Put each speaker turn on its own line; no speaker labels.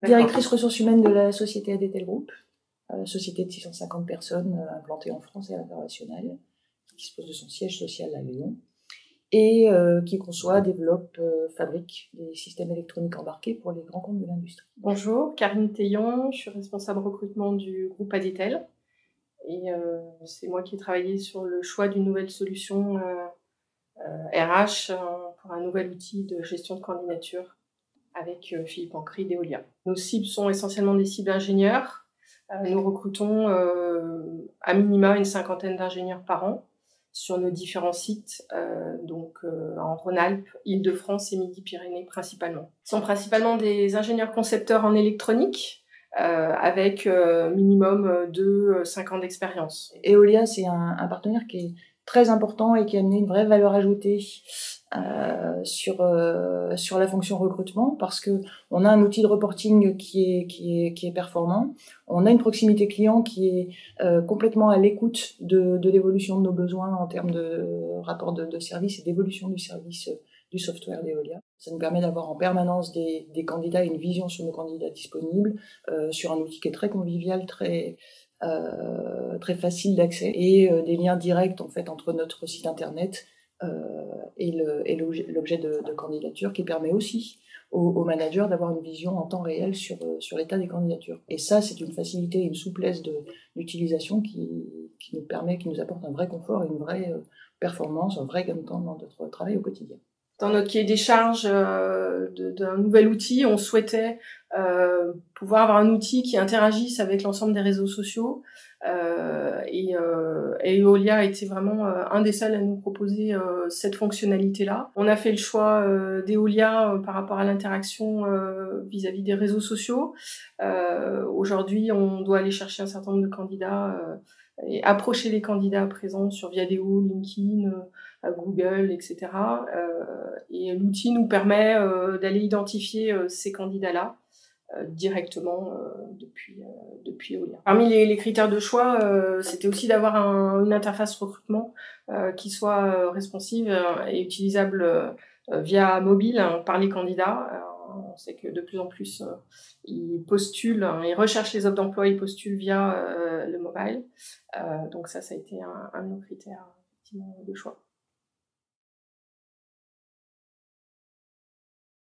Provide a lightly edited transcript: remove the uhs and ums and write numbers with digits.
Directrice ressources humaines de la société ADTEL Group, société de 650 personnes implantée en France et à l'international, qui dispose de son siège social à Lyon, et qui conçoit, développe, fabrique des systèmes électroniques embarqués pour les grands comptes de l'industrie.
Bonjour, Karine Théillon, je suis responsable recrutement du groupe ADTEL. Et c'est moi qui ai travaillé sur le choix d'une nouvelle solution RH pour un nouvel outil de gestion de candidature avec Philippe Ancry d'Eolia. Nos cibles sont essentiellement des cibles ingénieurs. Nous recrutons à minima une cinquantaine d'ingénieurs par an sur nos différents sites, en Rhône-Alpes, Île-de-France et Midi-Pyrénées principalement. Ce sont principalement des ingénieurs concepteurs en électronique, avec minimum de 5 ans d'expérience.
Eolia, c'est un partenaire qui est très important et qui a amené une vraie valeur ajoutée sur la fonction recrutement, parce que on a un outil de reporting qui est performant, on a une proximité client qui est complètement à l'écoute de l'évolution de nos besoins en termes de rapport de service et d'évolution du service du software d'Eolia. Ça nous permet d'avoir en permanence des candidats et une vision sur nos candidats disponibles, sur un outil qui est très convivial, très facile d'accès, et des liens directs en fait entre notre site internet et l'objet de candidature, qui permet aussi aux managers d'avoir une vision en temps réel sur l'état des candidatures. Et ça, c'est une facilité, une souplesse d'utilisation qui nous apporte un vrai confort et une vraie performance, un vrai gain de temps dans notre travail au quotidien.
Dans notre cahier des charges d'un nouvel outil, on souhaitait pouvoir avoir un outil qui interagisse avec l'ensemble des réseaux sociaux, et Eolia était vraiment un des seuls à nous proposer cette fonctionnalité-là. On a fait le choix d'Eolia par rapport à l'interaction vis-à-vis des réseaux sociaux. Aujourd'hui, on doit aller chercher un certain nombre de candidats et approcher les candidats présents sur Viadeo, LinkedIn, Google, etc. Et l'outil nous permet d'aller identifier ces candidats-là directement depuis Eolia. Parmi les critères de choix, c'était aussi d'avoir une interface recrutement qui soit responsive et utilisable via mobile par les candidats. On sait que de plus en plus ils postulent, ils recherchent les offres d'emploi, ils postulent via le mobile. Donc ça a été un de nos critères de choix.